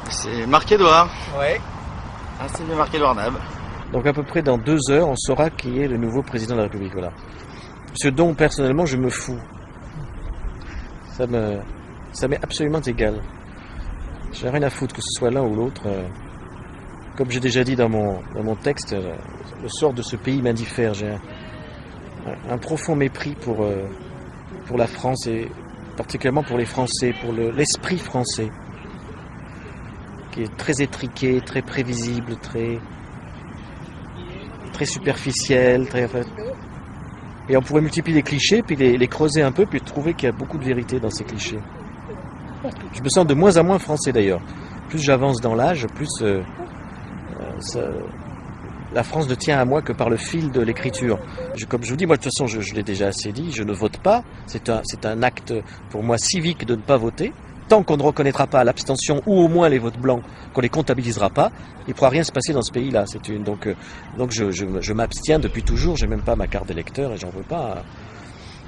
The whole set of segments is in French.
C'est Marc-Édouard. Ouais. Ah, c'est bien Marc-Édouard Nab. Donc à peu près dans 2 heures, on saura qui est le nouveau président de la République. Voilà. Ce dont personnellement je me fous. Ça m'est absolument égal. J'ai rien à foutre que ce soit l'un ou l'autre. Comme j'ai déjà dit dans mon texte, le sort de ce pays m'indiffère. J'ai un profond mépris pour la France et particulièrement pour les Français, pour l'esprit français, qui est très étriqué, très prévisible, très superficiel, et on pourrait multiplier les clichés, puis les creuser un peu, puis trouver qu'il y a beaucoup de vérité dans ces clichés. Je me sens de moins en moins français d'ailleurs. Plus j'avance dans l'âge, plus la France ne tient à moi que par le fil de l'écriture. Comme je vous dis, moi de toute façon, je l'ai déjà assez dit, je ne vote pas. C'est un acte pour moi civique de ne pas voter. Tant qu'on ne reconnaîtra pas l'abstention ou au moins les votes blancs, qu'on les comptabilisera pas, il ne pourra rien se passer dans ce pays-là. Donc je m'abstiens depuis toujours. J'ai même pas ma carte d'électeur et j'en veux pas.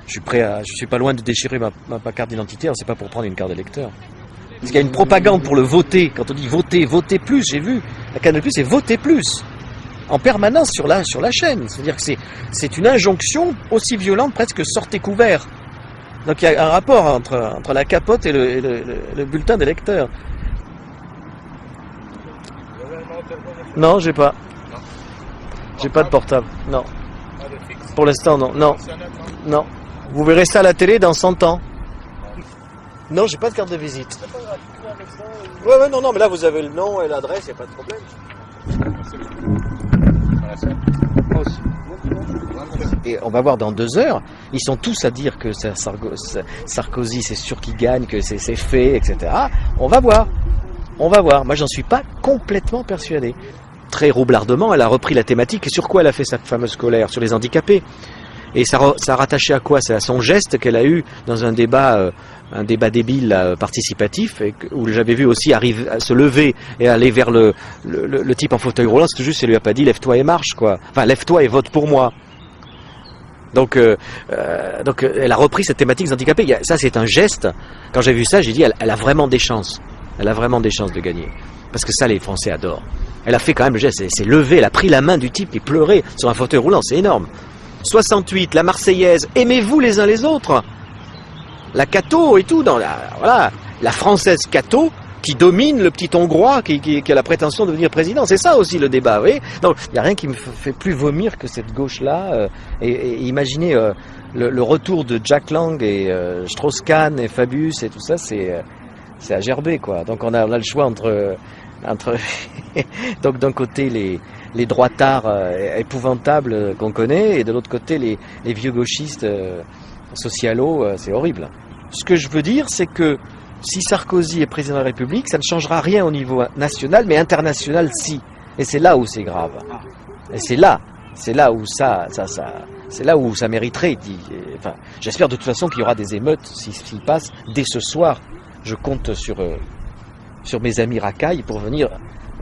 Je suis pas loin de déchirer ma carte d'identité. C'est pas pour prendre une carte d'électeur. Parce qu'il y a une propagande pour le voter. Quand on dit voter, voter plus, j'ai vu la Canal+, c'est voter plus en permanence sur la chaîne. C'est-à-dire que c'est une injonction aussi violente presque que sortez couvert. Donc il y a un rapport entre la capote et le bulletin d'électeur. Non, j'ai pas. J'ai pas de portable. Non. Pour l'instant, non. Non. Non. Vous verrez ça à la télé dans 100 ans. Non, j'ai pas de carte de visite. Ouais, non, mais là vous avez le nom et l'adresse, il n'y a pas de problème. Et on va voir dans 2 heures, ils sont tous à dire que Sarkozy, c'est sûr qu'il gagne, que c'est fait, etc. On va voir. Moi, j'en suis pas complètement persuadé. Très roublardement, elle a repris la thématique. Et sur quoi elle a fait sa fameuse colère? Sur les handicapés. Et ça a rattaché à quoi? C'est à son geste qu'elle a eu dans un débat débile participatif, où j'avais vu aussi arriver à se lever et aller vers le type en fauteuil roulant. C'est juste, elle lui a pas dit lève-toi et marche, quoi. Enfin, lève-toi et vote pour moi. Donc elle a repris cette thématique des handicapés. Ça, c'est un geste. Quand j'ai vu ça, j'ai dit elle a vraiment des chances. Elle a vraiment des chances de gagner. Parce que ça, les Français adorent. Elle a fait quand même le geste. Elle s'est levée, elle a pris la main du type qui pleurait sur un fauteuil roulant. C'est énorme. 68, la Marseillaise, aimez-vous les uns les autres. La Cato et tout, la Française Cato qui domine le petit Hongrois qui a la prétention de devenir président. C'est ça aussi le débat, vous voyez. Donc il n'y a rien qui me fait plus vomir que cette gauche-là. Et imaginez le retour de Jack Lang et Strauss-Kahn et Fabius et tout ça, c'est à gerber, quoi. Donc on a le choix entre donc d'un côté les droitards épouvantables qu'on connaît, et de l'autre côté les vieux gauchistes socialos, c'est horrible. Ce que je veux dire, c'est que si Sarkozy est président de la République, ça ne changera rien au niveau national, mais international, si. Et c'est là où c'est grave. Et c'est là où c'est là où ça mériterait. Enfin, j'espère de toute façon qu'il y aura des émeutes s'il passe dès ce soir. Je compte sur mes amis racailles pour venir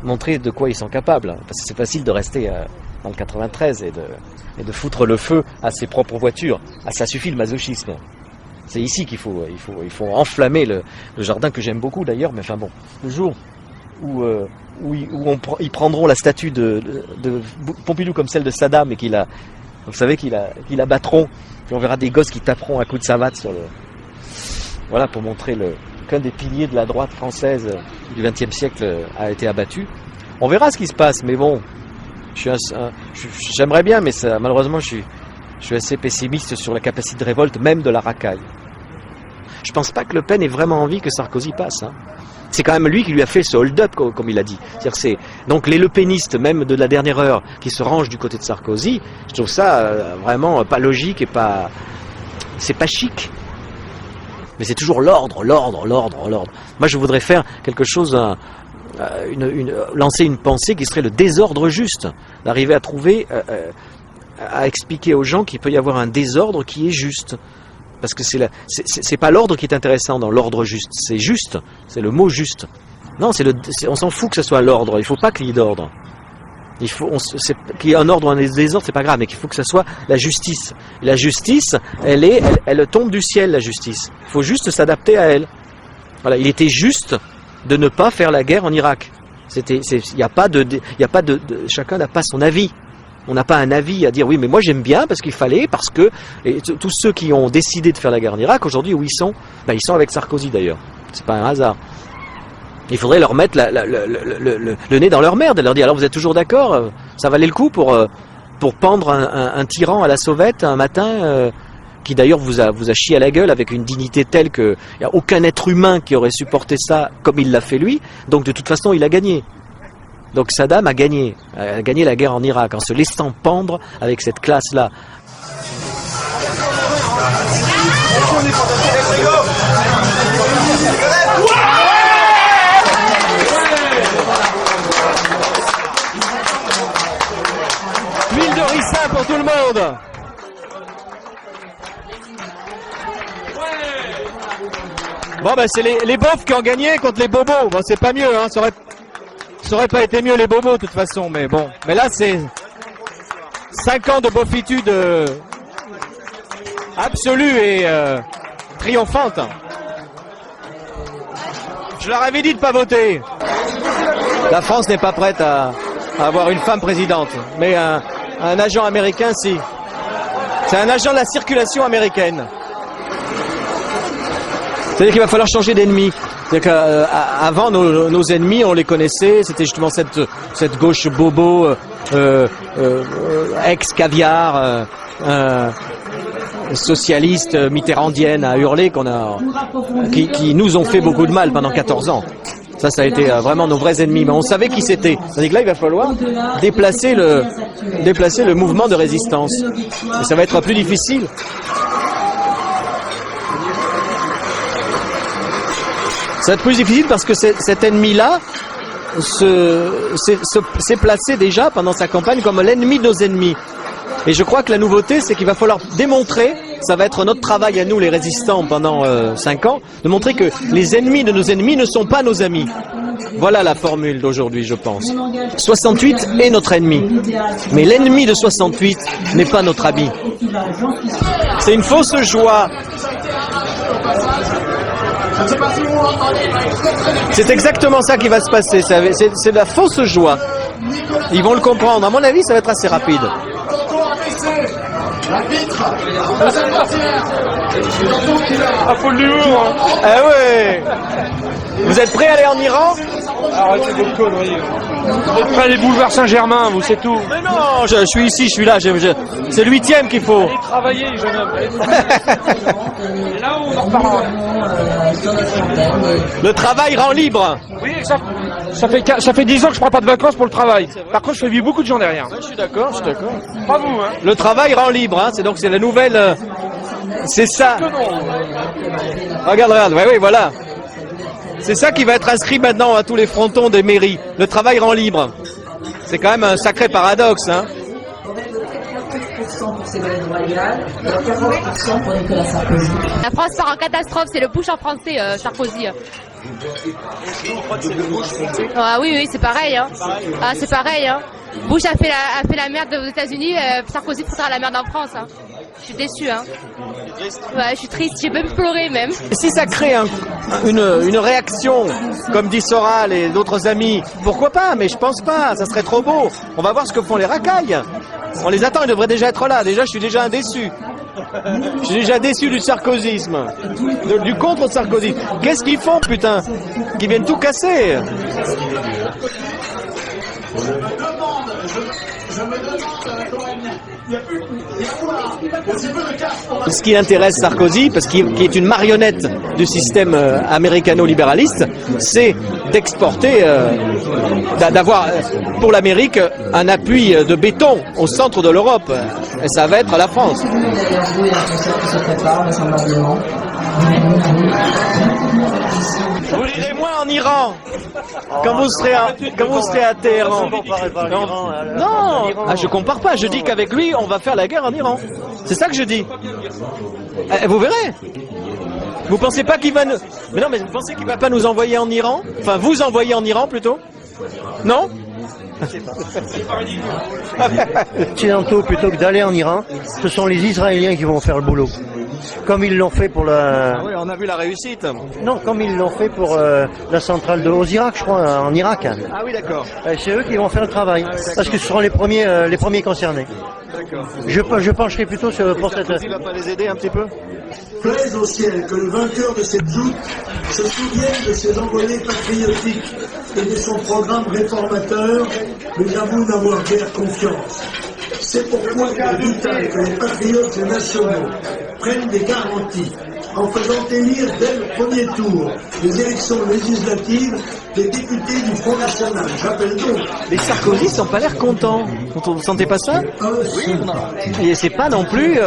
montrer de quoi ils sont capables. Parce que c'est facile de rester dans le 93 et de foutre le feu à ses propres voitures. Ah, ça suffit le masochisme. C'est ici qu'il faut enflammer le jardin, que j'aime beaucoup d'ailleurs, mais enfin bon, le jour où ils prendront la statue de Pompidou comme celle de Saddam et vous savez qu'ils la battront, puis on verra des gosses qui taperont à coups de savate sur voilà, pour montrer qu'un des piliers de la droite française du XXe siècle a été abattu. On verra ce qui se passe, mais bon, j'aimerais bien, mais ça, malheureusement, je suis assez pessimiste sur la capacité de révolte, même de la racaille. Je pense pas que Le Pen ait vraiment envie que Sarkozy passe. Hein. C'est quand même lui qui lui a fait ce hold-up, comme il a dit. Donc les lepénistes, même de la dernière heure, qui se rangent du côté de Sarkozy, je trouve ça vraiment pas logique et pas... C'est pas chic. Mais c'est toujours l'ordre. Moi, je voudrais faire quelque chose... lancer une pensée qui serait le désordre juste. D'arriver à trouver... à expliquer aux gens qu'il peut y avoir un désordre qui est juste. Parce que c'est pas l'ordre qui est intéressant dans l'ordre juste, c'est le mot juste. Non, on s'en fout que ce soit l'ordre, il faut pas qu'il y ait d'ordre. Qu'il y ait un ordre ou un désordre, c'est pas grave, mais qu'il faut que ce soit la justice. Et la justice, elle tombe du ciel, la justice. Il faut juste s'adapter à elle. Voilà, il était juste de ne pas faire la guerre en Irak. Chacun n'a pas son avis. On n'a pas un avis à dire oui, mais moi j'aime bien parce qu'il fallait, parce que et tous ceux qui ont décidé de faire la guerre en Irak aujourd'hui, où ils sont? Ils sont avec Sarkozy d'ailleurs. C'est pas un hasard. Il faudrait leur mettre le nez dans leur merde et leur dire alors vous êtes toujours d'accord? Ça valait le coup pour pendre un tyran à la sauvette un matin qui d'ailleurs vous a chié à la gueule avec une dignité telle qu'il n'y a aucun être humain qui aurait supporté ça comme il l'a fait lui. Donc de toute façon il a gagné. Donc Saddam a gagné la guerre en Irak en se laissant pendre avec cette classe-là. L'huile de ricin pour tout le monde. Bon c'est les beaufs qui ont gagné contre les bobos. Bon c'est pas mieux, hein. Ça aurait pas été mieux les bobos de toute façon, mais bon. Mais là c'est 5 ans de beaufitude absolue et triomphante. Je leur avais dit de pas voter. La France n'est pas prête à avoir une femme présidente, mais un agent américain si. C'est un agent de la circulation américaine. C'est-à-dire qu'il va falloir changer d'ennemi. C'est-à-dire qu'avant, nos ennemis, on les connaissait, c'était justement cette gauche bobo, ex-caviar, socialiste, mitterrandienne à hurler, qui nous ont fait beaucoup de mal pendant 14 ans. Ça a été vraiment nos vrais ennemis, mais on savait qui c'était. C'est-à-dire que là, il va falloir déplacer le mouvement de résistance. Et ça va être plus difficile. Ça va être plus difficile parce que cet ennemi-là s'est placé déjà pendant sa campagne comme l'ennemi de nos ennemis. Et je crois que la nouveauté, c'est qu'il va falloir démontrer, ça va être notre travail à nous les résistants pendant 5 ans, de montrer que les ennemis de nos ennemis ne sont pas nos amis. Voilà la formule d'aujourd'hui, je pense. 68 est notre ennemi, mais l'ennemi de 68 n'est pas notre ami. C'est une fausse joie. C'est exactement ça qui va se passer, c'est de la fausse joie. Ils vont le comprendre, à mon avis ça va être assez rapide. Ah, faut de l'humour, hein. Ah ouais. Vous êtes prêts à aller en Iran? Arrêtez vos conneries. Vous êtes prêts à aller boulevard Saint-Germain, vous, c'est tout. Mais non, je suis ici, je suis là, c'est le 8e qu'il faut. Allez travailler, jeune homme. Et là, on en reparlera. Le travail rend libre. Oui, ça fait 10 ans que je prends pas de vacances pour le travail. Par contre, je fais vivre beaucoup de gens derrière. Je suis d'accord. Pas vous, hein. Le travail rend libre, hein. C'est la nouvelle. C'est ça. Regarde, oui, voilà. C'est ça qui va être inscrit maintenant à tous les frontons des mairies. Le travail rend libre. C'est quand même un sacré paradoxe, hein. La France part en catastrophe, c'est le Bush en français, Sarkozy. Ah oui, c'est pareil. Hein. Ah, c'est pareil. Hein. Bush a fait la merde aux États-Unis, Sarkozy fera la merde en France. Hein. Je suis déçu. Hein. Ouais, je suis triste, j'ai même pleuré même. Et si ça crée une réaction, comme dit Soral et d'autres amis, pourquoi pas? Mais je pense pas, ça serait trop beau. On va voir ce que font les racailles. On les attend, ils devraient déjà être là. Déjà, je suis déjà déçu. Je suis déjà déçu du sarkozysme, du contre-sarkozysme. Qu'est-ce qu'ils font, putain? Qu'ils viennent tout casser. Ce qui intéresse Sarkozy, parce qu'il est une marionnette du système américano-libéraliste, c'est d'exporter, d'avoir pour l'Amérique un appui de béton au centre de l'Europe. Et ça va être la France. Vous lirez moins en Iran quand vous serez à Téhéran. Non, je compare pas. Je dis qu'avec lui, on va faire la guerre en Iran. C'est ça que je dis. Vous verrez. Vous pensez pas qu'il va nous... Mais non, mais vous pensez qu'il va pas nous envoyer en Iran? Enfin, vous envoyer en Iran plutôt? Non? Occidentaux, plutôt que d'aller en Iran, ce sont les Israéliens qui vont faire le boulot. comme ils l'ont fait pour la... Ah oui, on a vu la réussite. Non, comme ils l'ont fait pour la centrale de Osirak, je crois, en Irak. Ah oui, d'accord. C'est eux qui vont faire le travail, parce que ce seront les premiers concernés. D'accord. Je pencherai plutôt pour cette... Il va pas les aider un petit peu? Plaise au ciel que le vainqueur de cette joute se souvienne de ses envolées patriotiques et de son programme réformateur, mais avoue n'avoir guère confiance. C'est pourquoi il est vital que les patriotes nationaux prennent des garanties en faisant élire dès le premier tour des élections législatives des députés du Front National. J'appelle donc... Les Sarkozy n'ont pas l'air contents. Vous sentez pas ça? Et c'est pas non plus...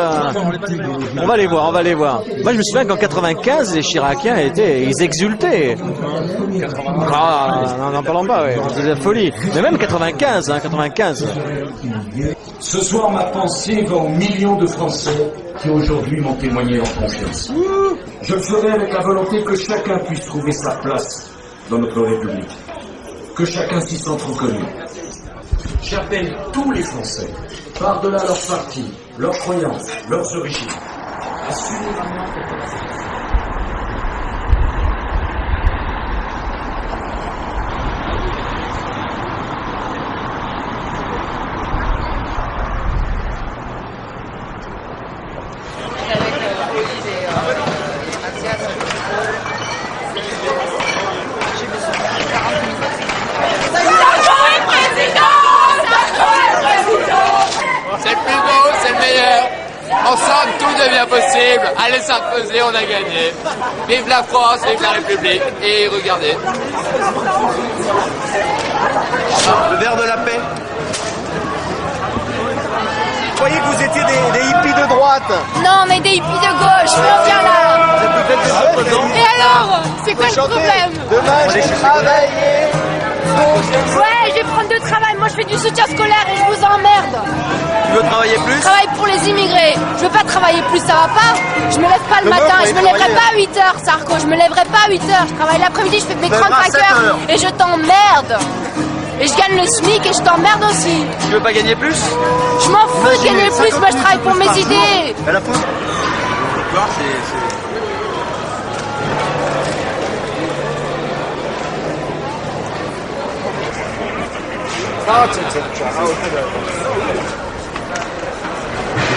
On va les voir, on va les voir. Moi je me souviens qu'en 95, les Chiraciens ils exultaient. Ah, n'en parlons pas, ouais. C'est de la folie. Mais même 95, hein, 95. Ce soir, ma pensée va aux millions de Français qui aujourd'hui m'ont témoigné leur confiance. Je le ferai avec la volonté que chacun puisse trouver sa place dans notre République, que chacun s'y sente reconnu. J'appelle tous les Français, par-delà leurs partis, leurs croyances, leurs origines, à s'unir à moi contre la France. C'est le plus beau, c'est le meilleur. Ensemble, tout devient possible. Allez Sarkozy, on a gagné. Vive la France, vive la République. Et regardez. Le verre de la paix. Vous croyez que vous étiez des hippies de droite? Non, mais des hippies de gauche, on vient là. Et alors? C'est quoi le problème? Demain, j'ai travaillé. Ouais, je vais prendre de travail. Moi, je fais du soutien scolaire et je vous emmerde. Tu veux travailler plus? Je travaille pour les immigrés. Je veux pas travailler plus, ça va pas? Je me lève pas le matin, je me lèverai pas à 8h, Sarko. Je me lèverai pas à 8h. Je travaille l'après-midi, je fais mes 35 heures et je t'emmerde. Et je gagne le SMIC et je t'emmerde aussi. Tu veux pas gagner plus? Je m'en fous de gagner plus, moi je travaille pour mes idées. À la fin.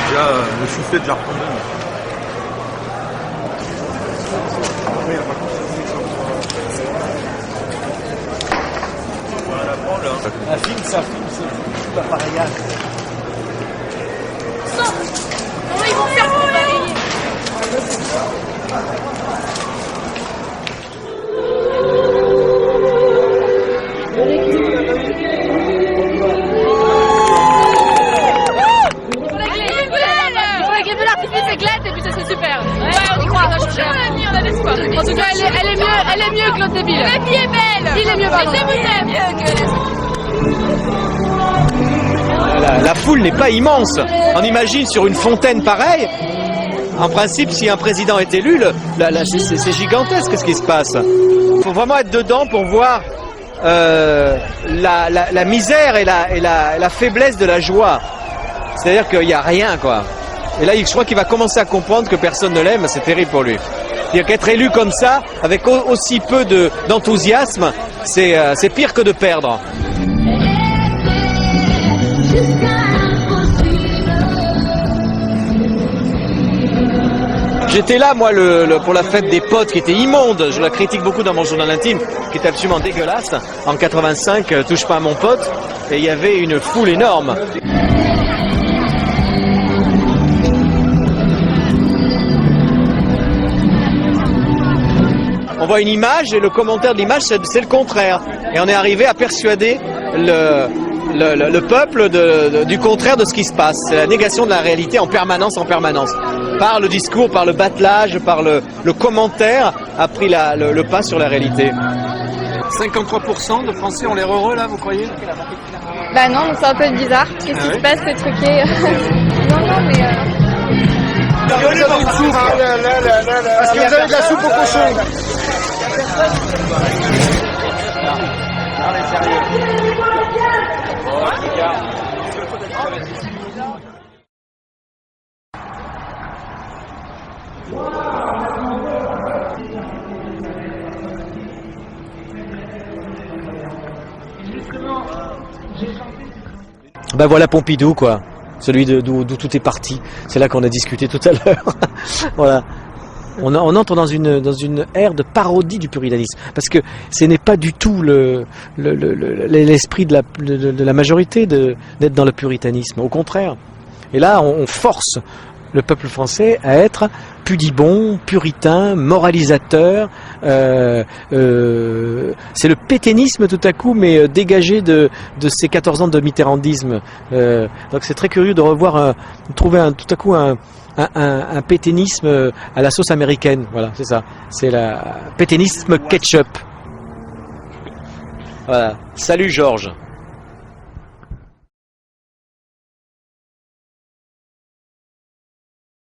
Déjà, le soufflet déjà retombé. Un film, ça filme, c'est pas pareil. Comment ils vont faire pour balayer? Et puis ça c'est super. Ouais, on y croit. On a l'espoir. En tout cas, elle est mieux que l'autre débile. La fille est belle. Il est mieux, pardon. Je vous aime mieux que les... La foule n'est pas immense. On imagine sur une fontaine pareille. En principe, si un président est élu, c'est gigantesque ce qui se passe. Il faut vraiment être dedans pour voir la misère et la faiblesse de la joie. C'est-à-dire qu'il n'y a rien, quoi. Et là, je crois qu'il va commencer à comprendre que personne ne l'aime, c'est terrible pour lui. C'est-à-dire qu'être élu comme ça, avec aussi peu d'enthousiasme, c'est pire que de perdre. J'étais là, moi, pour la fête des potes, qui était immonde. Je la critique beaucoup dans mon journal intime, qui était absolument dégueulasse. En 85, touche pas à mon pote. Et il y avait une foule énorme. On voit une image et le commentaire de l'image, c'est le contraire. Et on est arrivé à persuader le peuple du contraire de ce qui se passe. C'est la négation de la réalité en permanence. Par le discours, par le battelage, par le commentaire, a pris le pas sur la réalité. 53% de Français ont l'air heureux là, vous croyez? Bah non, c'est un peu bizarre. Qu'est-ce qui se passe, c'est truqué? Non, mais... Parce que vous avez de la soupe au cochon. Ben voilà Pompidou, quoi. Celui d'où tout est parti. C'est là qu'on a discuté tout à l'heure. Voilà. On entre dans une ère de parodie du puritanisme, parce que ce n'est pas du tout l'esprit de la majorité d'être dans le puritanisme. Au contraire. Et là, on force le peuple français à être pudibond, puritain, moralisateur. C'est le pétainisme tout à coup, mais dégagé de ces 14 ans de mitterrandisme. Donc c'est très curieux de revoir, tout à coup un pétainisme à la sauce américaine. Voilà, c'est ça. C'est la pétainisme ketchup. Voilà. Salut Georges.